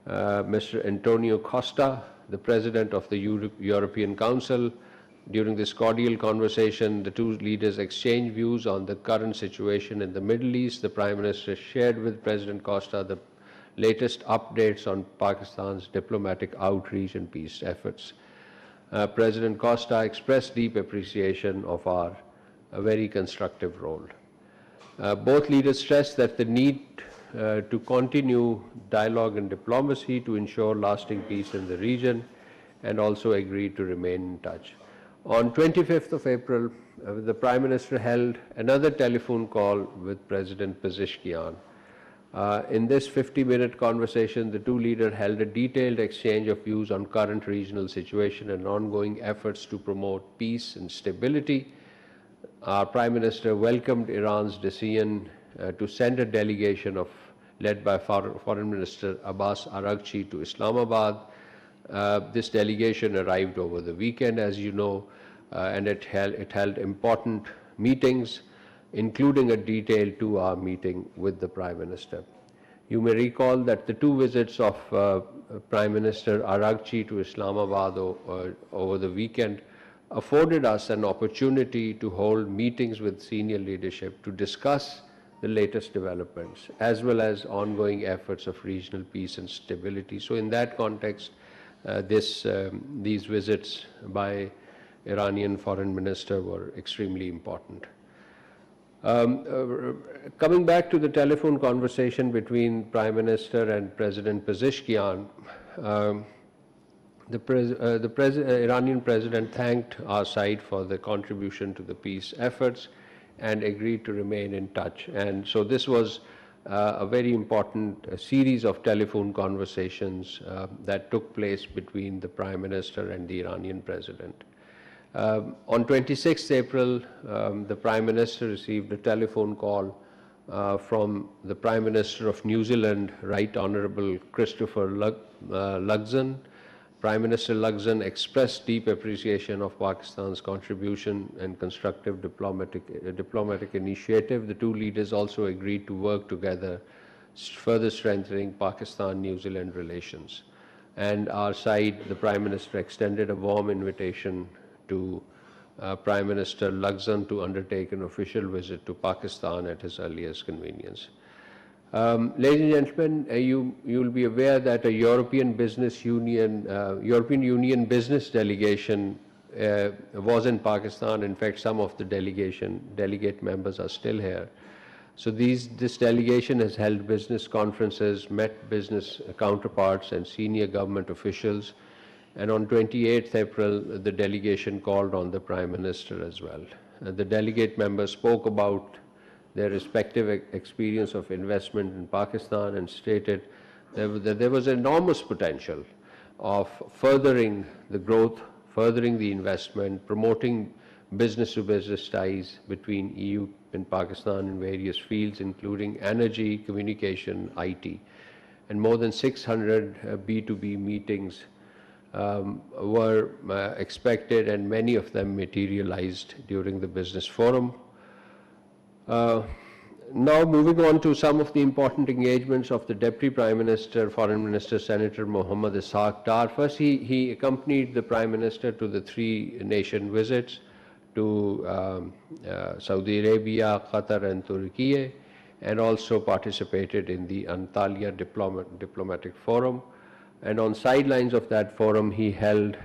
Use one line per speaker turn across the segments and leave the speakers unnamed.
Mr. Antonio Costa, the President of the European Council. During this cordial conversation, the two leaders exchanged views on the current situation in the Middle East. The Prime Minister shared with President Costa the latest updates on Pakistan's diplomatic outreach and peace efforts. President Costa expressed deep appreciation of our very constructive role. Both leaders stressed that the need to continue dialogue and diplomacy to ensure lasting peace in the region, and also agreed to remain in touch. On 25th of April, the Prime Minister held another telephone call with President Pezeshkian. In this 50-minute conversation, the two leaders held a detailed exchange of views on current regional situation and ongoing efforts to promote peace and stability. Our Prime Minister welcomed Iran's decision to send a delegation led by Foreign Minister Abbas Araghchi to Islamabad. This delegation arrived over the weekend, as you know, and it held important meetings, including a detailed 2-hour meeting with the Prime Minister. You may recall that the two visits of Prime Minister Araghchi to Islamabad over the weekend afforded us an opportunity to hold meetings with senior leadership to discuss the latest developments, as well as ongoing efforts of regional peace and stability. So in that context, these visits by Iranian Foreign Minister were extremely important. Coming back to the telephone conversation between Prime Minister and President Pezeshkian, the Iranian President thanked our side for the contribution to the peace efforts and agreed to remain in touch. And so this was a very important series of telephone conversations that took place between the Prime Minister and the Iranian President. On 26th April, the Prime Minister received a telephone call from the Prime Minister of New Zealand, Right Honourable Christopher Luxon. Prime Minister Luxon expressed deep appreciation of Pakistan's contribution and constructive diplomatic initiative. The two leaders also agreed to work together, further strengthening Pakistan-New Zealand relations. And our side, the Prime Minister extended a warm invitation to Prime Minister Luxon to undertake an official visit to Pakistan at his earliest convenience. Ladies and gentlemen, you will be aware that a European Union business delegation was in Pakistan. In fact, some of the delegate members are still here. So this delegation has held business conferences, met business counterparts and senior government officials. And on 28th April, the delegation called on the Prime Minister as well. The delegate members spoke about their respective experience of investment in Pakistan and stated that there was enormous potential of furthering the growth, furthering the investment, promoting business-to-business ties between EU and Pakistan in various fields, including energy, communication, IT. And more than 600 B2B meetings were expected, and many of them materialized during the business forum. Now moving on to some of the important engagements of the Deputy Prime Minister, Foreign Minister Senator Mohammad Ishaq Dar. First, he accompanied the Prime Minister to the 3-nation visits to Saudi Arabia, Qatar and Turkey, and also participated in the Antalya Diplomatic Forum. And on sidelines of that forum, he held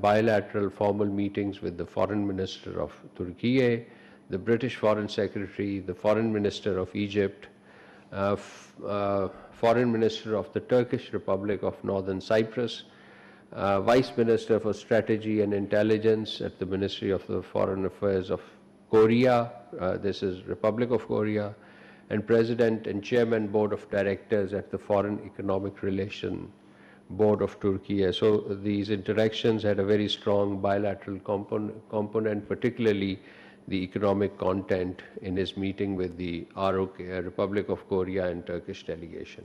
bilateral formal meetings with the Foreign Minister of Turkey, the British Foreign Secretary, the Foreign Minister of Egypt, Foreign Minister of the Turkish Republic of Northern Cyprus, Vice Minister for Strategy and Intelligence at the Ministry of the Foreign Affairs of Korea, this is Republic of Korea, and President and Chairman Board of Directors at the Foreign Economic Relations Board of Turkey. So these interactions had a very strong bilateral component, particularly the economic content in his meeting with the ROK, Republic of Korea and Turkish delegation.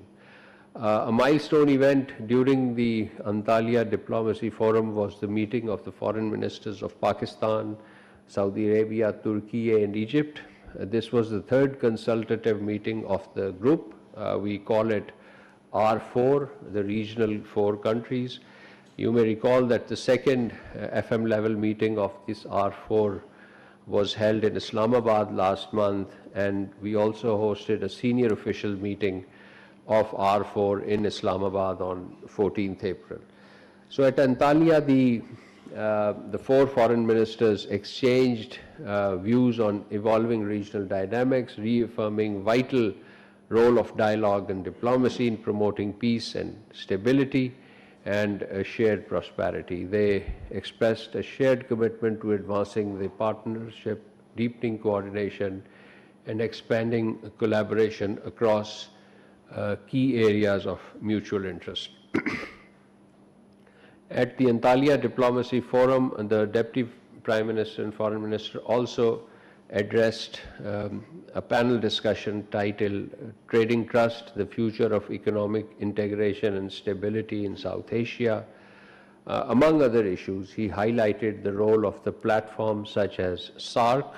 A milestone event during the Antalya Diplomacy Forum was the meeting of the foreign ministers of Pakistan, Saudi Arabia, Turkey and Egypt. This was the third consultative meeting of the group. We call it R4, the regional 4 countries. You may recall that the second FM level meeting of this R4 was held in Islamabad last month, and we also hosted a senior official meeting of R4 in Islamabad on 14th April. So at Antalya, the 4 foreign ministers exchanged views on evolving regional dynamics, reaffirming vital role of dialogue and diplomacy in promoting peace and stability and shared prosperity. They expressed a shared commitment to advancing the partnership, deepening coordination, and expanding collaboration across key areas of mutual interest. At the Antalya Diplomacy Forum, the Deputy Prime Minister and Foreign Minister also addressed a panel discussion titled Trading Trust, the Future of Economic Integration and Stability in South Asia. Among other issues, he highlighted the role of the platforms such as SAARC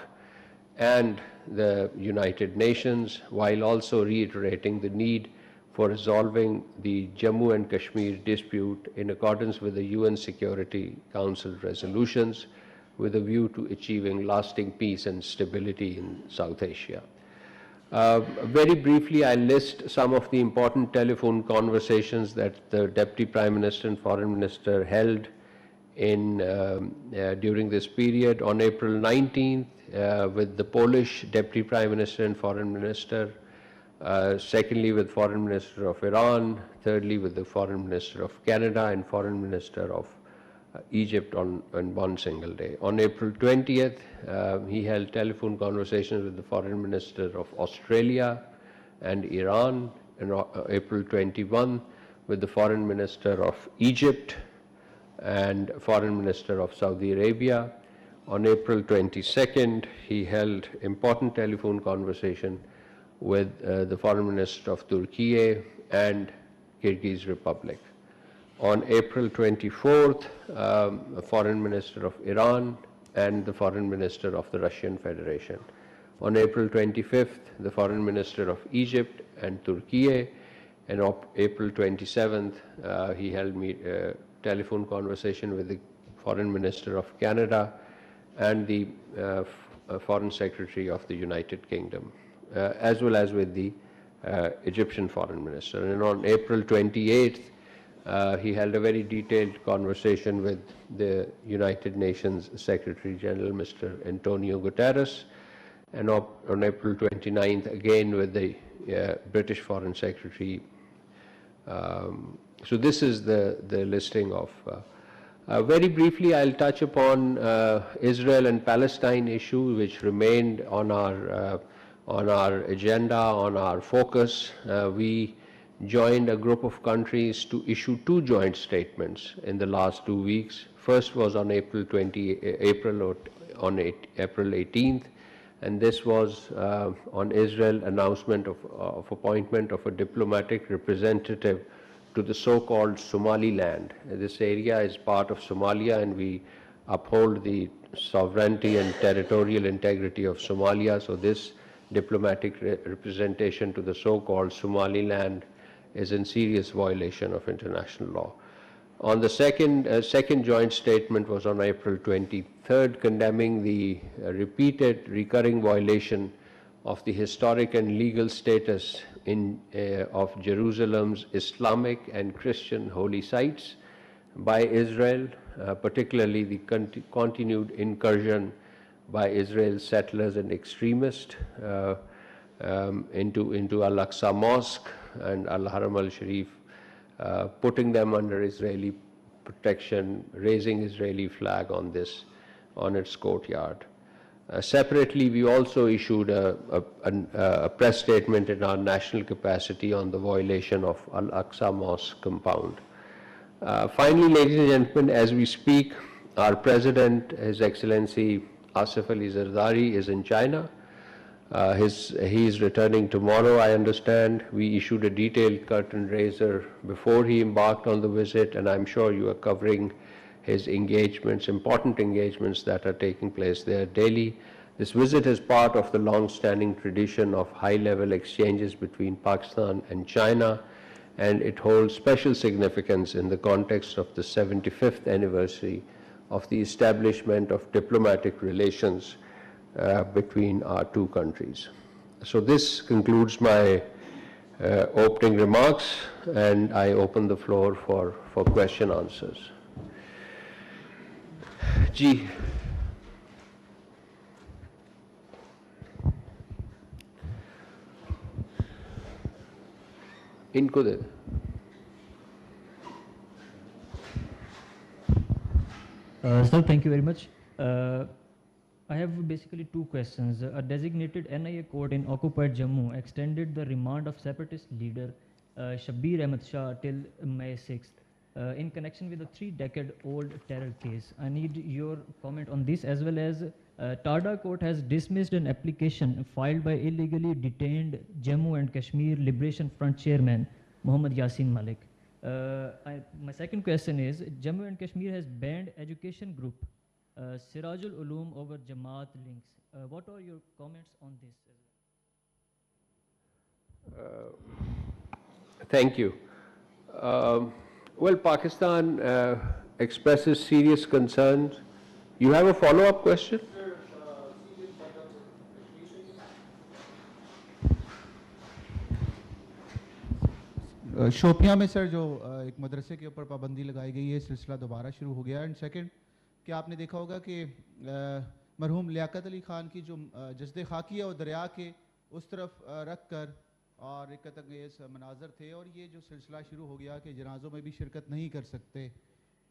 and the United Nations, while also reiterating the need for resolving the Jammu and Kashmir dispute in accordance with the UN Security Council resolutions, with a view to achieving lasting peace and stability in South Asia. Very briefly, I'll list some of the important telephone conversations that the Deputy Prime Minister and Foreign Minister held during this period. On April 19th, with the Polish Deputy Prime Minister and Foreign Minister, secondly with Foreign Minister of Iran, thirdly with the Foreign Minister of Canada and Foreign Minister of Egypt on one single day. On April 20th, he held telephone conversations with the Foreign Minister of Australia and Iran. On April 21, with the Foreign Minister of Egypt and Foreign Minister of Saudi Arabia. On April 22nd, he held important telephone conversation with the Foreign Minister of Turkey and Kyrgyz Republic. On April 24th, the Foreign Minister of Iran and the Foreign Minister of the Russian Federation. On April 25th, the Foreign Minister of Egypt and Turkey, and on April 27th, he held a telephone conversation with the Foreign Minister of Canada and the Foreign Secretary of the United Kingdom, as well as with the Egyptian Foreign Minister. And on April 28th, he held a very detailed conversation with the United Nations Secretary General, Mr. Antonio Guterres, and on April 29th, again with the British Foreign Secretary. So this is the listing of. Very briefly, I'll touch upon Israel and Palestine issue, which remained on our agenda, on our focus. We joined a group of countries to issue 2 joint statements in the last 2 weeks. First was on April 18th, and this was on Israel announcement of appointment of a diplomatic representative to the so-called Somaliland. This area is part of Somalia, and we uphold the sovereignty and territorial integrity of Somalia. So this diplomatic representation to the so-called Somaliland is in serious violation of international law. On the second joint statement was on April 23rd, condemning the repeated recurring violation of the historic and legal status of Jerusalem's Islamic and Christian holy sites by Israel, particularly the continued incursion by Israel's settlers and extremists into Al-Aqsa Mosque and Al-Haram al-Sharif, putting them under Israeli protection, raising Israeli flag on its courtyard. Separately, we also issued a press statement in our national capacity on the violation of Al-Aqsa Mosque compound. Finally, ladies and gentlemen, as we speak, our President, His Excellency Asif Ali Zardari, is in China. He is returning tomorrow, I understand. We issued a detailed curtain raiser before he embarked on the visit, and I'm sure you are covering his engagements, important engagements that are taking place there daily. This visit is part of the long-standing tradition of high-level exchanges between Pakistan and China, and it holds special significance in the context of the 75th anniversary of the establishment of diplomatic relations between our two countries. So this concludes my opening remarks, and I open the floor for question answers. Ji. इनको दे
Sir, thank you very much. I have basically two questions. A designated NIA court in occupied Jammu extended the remand of separatist leader Shabbir Ahmed Shah till May 6th in connection with a 3-decade-old terror case. I need your comment on this, as well as Tada court has dismissed an application filed by illegally detained Jammu and Kashmir Liberation Front chairman Muhammad Yasin Malik. My second question is, Jammu and Kashmir has banned education group Sirajul Uloom over Jamaat links. What are your comments on this?
Thank you. Well, Pakistan expresses serious concerns. You have a follow-up question?
Shopian में sir जो एक मदरसे के ऊपर पाबंदी लगाई गई है, सिलसिला दोबारा शुरू हो गया है। एंड सेकंड, क्या आपने देखा होगा कि मरहूम लियाकत अली खान की जो जस्दे खाकी है वो दरिया के उस तरफ रख कर और एक अंगेज मनाजर थे, और ये जो सिलसिला शुरू हो गया कि जनाजों में भी शिरकत नहीं कर सकते,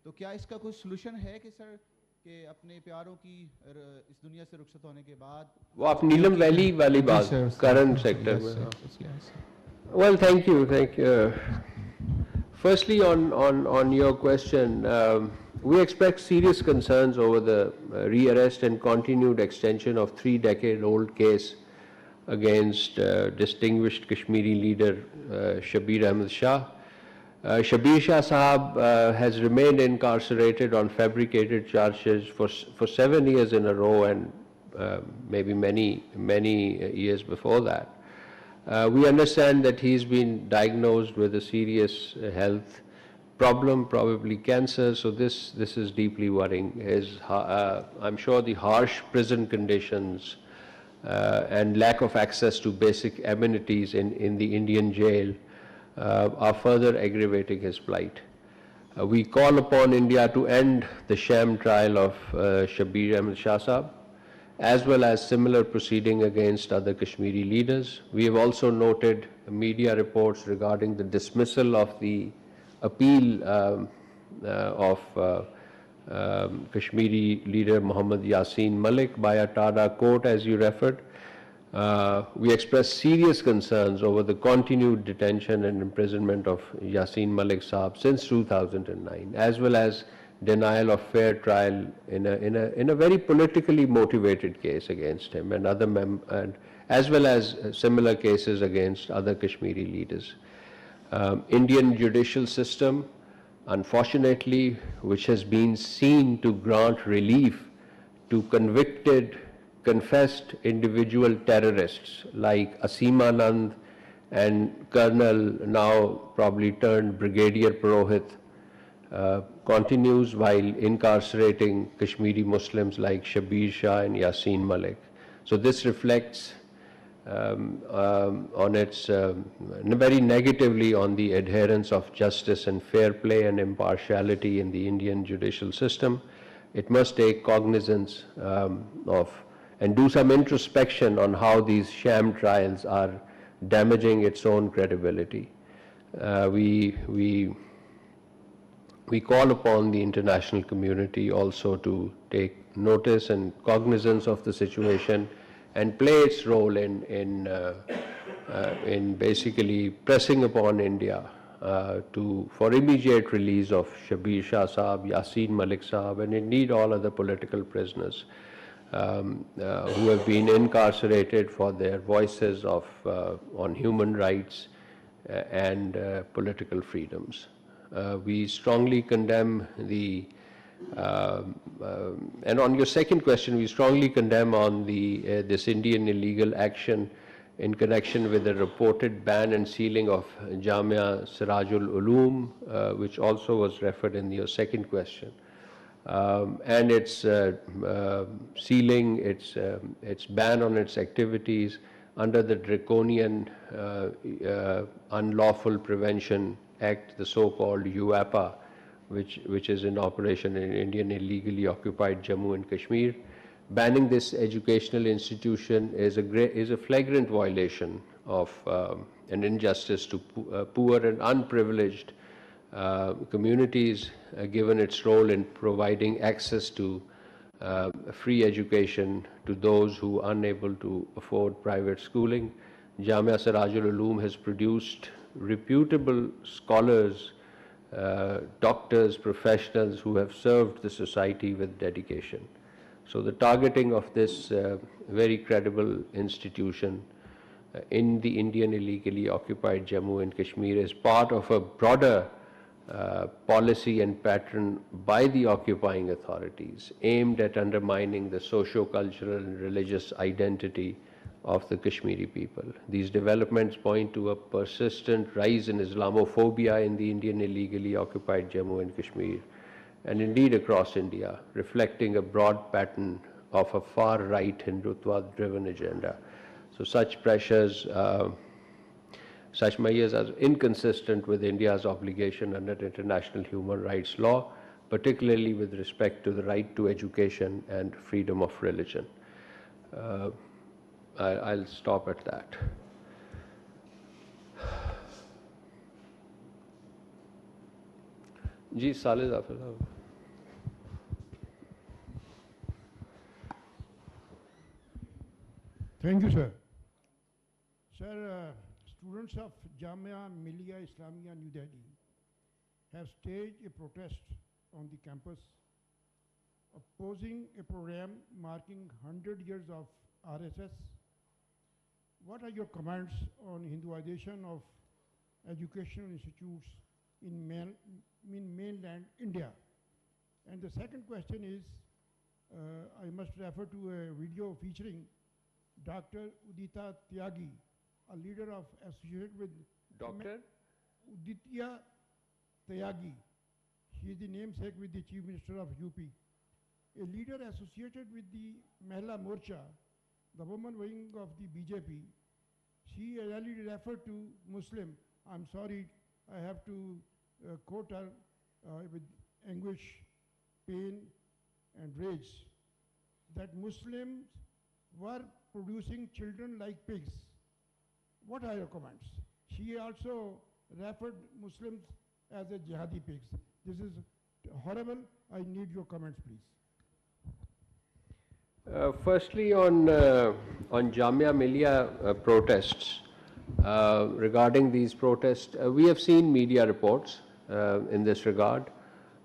तो क्या इसका कोई सलूशन है कि सर कि अपने प्यारों की इस दुनिया से रुखसत होने के बाद
वो आप नीलम वैली वाली बात करंट सेक्टर में? Well, thank you. Firstly, on your question, we expect serious concerns over the rearrest and continued extension of 3-decade-old case against distinguished Kashmiri leader Shabbir Ahmed Shah. Shabbir Shah Sahab has remained incarcerated on fabricated charges for 7 years in a row, and maybe many years before that. We understand that he's been diagnosed with a serious health problem, probably cancer, so this is deeply worrying. I'm sure the harsh prison conditions and lack of access to basic amenities in the Indian jail are further aggravating his plight. We call upon India to end the sham trial of Shabbir Ahmed Shah Sahab, as well as similar proceeding against other Kashmiri leaders. We have also noted media reports regarding the dismissal of the appeal of Kashmiri leader Muhammad Yasin Malik by a Tada court, as you referred. We express serious concerns over the continued detention and imprisonment of Yasin Malik Sahab since 2009, as well as denial of fair trial in a very politically motivated case against him and other as well as similar cases against other Kashmiri leaders. Indian judicial system, unfortunately, which has been seen to grant relief to convicted, confessed individual terrorists like Asim Anand and Colonel, now probably turned Brigadier Purohit, continues while incarcerating Kashmiri Muslims like Shabbir Shah and Yasin Malik. So this reflects very negatively on the adherence of justice and fair play and impartiality in the Indian judicial system. It must take cognizance of and do some introspection on how these sham trials are damaging its own credibility. We call upon the international community also to take notice and cognizance of the situation and play its role in basically pressing upon India for immediate release of Shabbir Shah Sahab, Yasin Malik Sahab, and indeed all other political prisoners who have been incarcerated for their voices on human rights and political freedoms. We strongly condemn and on your second question, we strongly condemn on this Indian illegal action in connection with the reported ban and sealing of Jamia Sirajul Uloom, which also was referred in your second question. And its sealing, its ban on its activities under the draconian Unlawful Prevention Act, the so-called UAPA, which is in operation in Indian illegally occupied Jammu and Kashmir. Banning this educational institution is a flagrant violation of an injustice to poor and unprivileged communities, given its role in providing access to free education to those who are unable to afford private schooling. Jamia Sirajul Uloom has produced reputable scholars, doctors, professionals who have served the society with dedication. So the targeting of this very credible institution in the Indian illegally occupied Jammu and Kashmir is part of a broader policy and pattern by the occupying authorities aimed at undermining the socio-cultural and religious identity of the Kashmiri people. These developments point to a persistent rise in Islamophobia in the Indian illegally occupied Jammu and Kashmir, and indeed across India, reflecting a broad pattern of a far-right Hindutva-driven agenda. So such pressures, such measures are inconsistent with India's obligation under international human rights law, particularly with respect to the right to education and freedom of religion. I'll stop at that. Ji, Saleh Zafar.
Thank you, sir. Sir, students of Jamia Millia Islamia New Delhi have staged a protest on the campus opposing a program marking 100 years of RSS. What are your comments on Hinduization of educational institutes in mainland India? And the second question is, I must refer to a video featuring Dr. Udita Tyagi, a leader of associated with
Dr.
Udita Tyagi. She is the namesake with the Chief Minister of UP. A leader associated with the Mahila Morcha, the woman wing of the BJP. She really referred to Muslim. I'm sorry, I have to quote her with anguish, pain, and rage, that Muslims were producing children like pigs. What are your comments? She also referred Muslims as a jihadi pigs. This is horrible. I need your comments, please.
Firstly, on Jamia Millia protests, regarding these protests, we have seen media reports in this regard.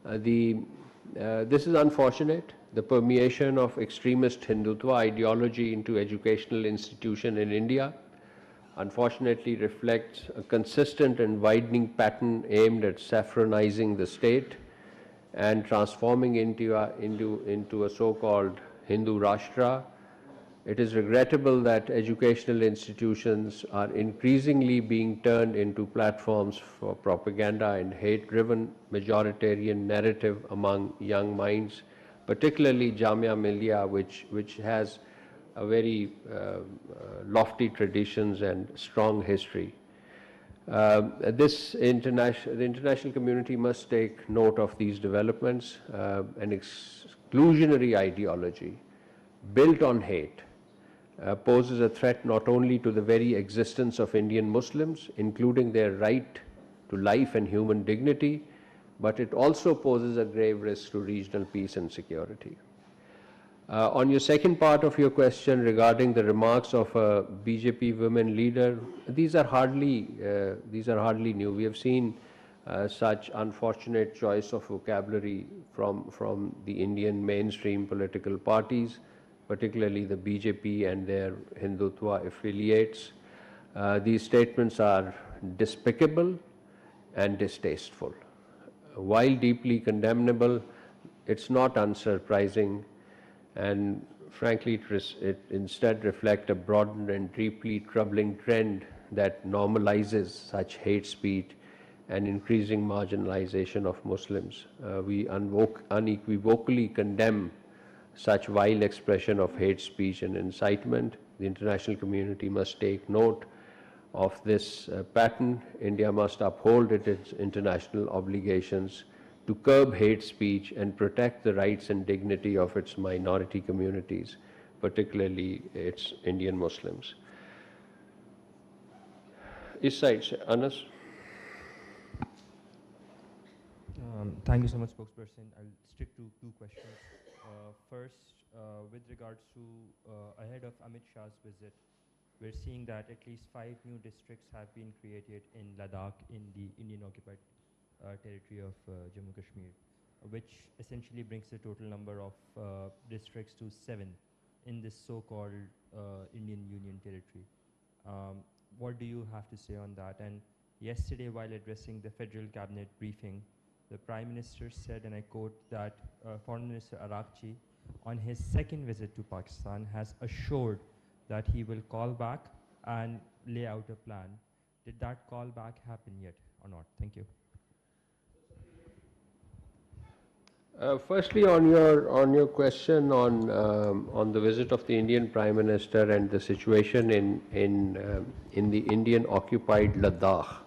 This is unfortunate. The permeation of extremist Hindutva ideology into educational institutions in India unfortunately reflects a consistent and widening pattern aimed at saffronizing the state and transforming into a so-called Hindu Rashtra. It is regrettable that educational institutions are increasingly being turned into platforms for propaganda and hate-driven majoritarian narrative among young minds, particularly Jamia Millia, which has a very lofty traditions and strong history. The international community must take note of these developments. An exclusionary ideology built on hate poses a threat not only to the very existence of Indian Muslims, including their right to life and human dignity, but it also poses a grave risk to regional peace and security. On your second part of your question regarding the remarks of a BJP women leader, these are hardly new. We have seen such unfortunate choice of vocabulary from the Indian mainstream political parties, particularly the BJP and their Hindutva affiliates. These statements are despicable and distasteful. While deeply condemnable, it's not unsurprising and frankly, it instead reflects a broadened and deeply troubling trend that normalizes such hate speech and increasing marginalization of Muslims. We unequivocally condemn such vile expression of hate speech and incitement. The international community must take note of this pattern. India must uphold its international obligations to curb hate speech and protect the rights and dignity of its minority communities, particularly its Indian Muslims. This side, Anas.
Thank you so much, spokesperson. I'll stick to two questions. First, with regards to ahead of Amit Shah's visit, we're seeing that at least 5 new districts have been created in Ladakh in the Indian occupied territory of Jammu Kashmir, which essentially brings the total number of districts to 7 in this so-called Indian Union territory. What do you have to say on that? And yesterday, while addressing the federal cabinet briefing, the Prime Minister said, and I quote, that Foreign Minister Arakchi, on his second visit to Pakistan, has assured that he will call back and lay out a plan. Did that call back happen yet or not? Thank you.
Firstly, on your question on the visit of the Indian Prime Minister and the situation in the Indian occupied Ladakh,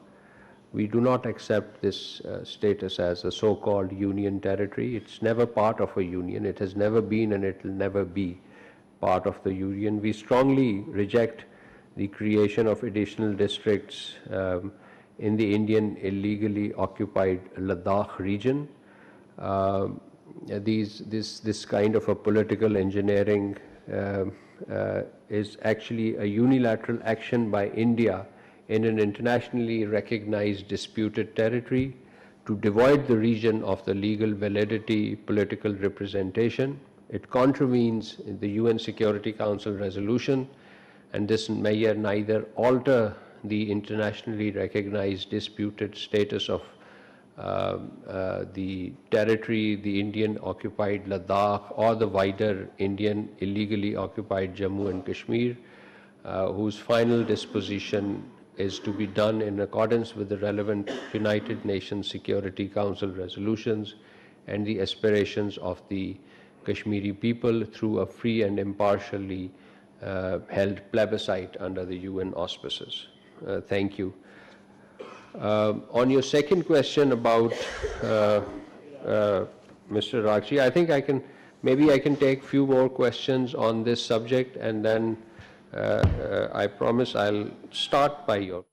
we do not accept this status as a so-called union territory. It's never part of a union. It has never been, and it will never be part of the union. We strongly reject the creation of additional districts in the Indian illegally occupied Ladakh region. This kind of a political engineering is actually a unilateral action by India in an internationally recognized disputed territory to devoid the region of the legal validity political representation. It contravenes the UN Security Council resolution, and this may neither alter the internationally recognized disputed status of the territory, the Indian occupied Ladakh, or the wider Indian illegally occupied Jammu and Kashmir, whose final disposition is to be done in accordance with the relevant United Nations Security Council resolutions and the aspirations of the Kashmiri people through a free and impartially held plebiscite under the UN auspices. Thank you. On your second question about Mr. Rakshi, I think maybe I can take few more questions on this subject, and then I promise I'll start by your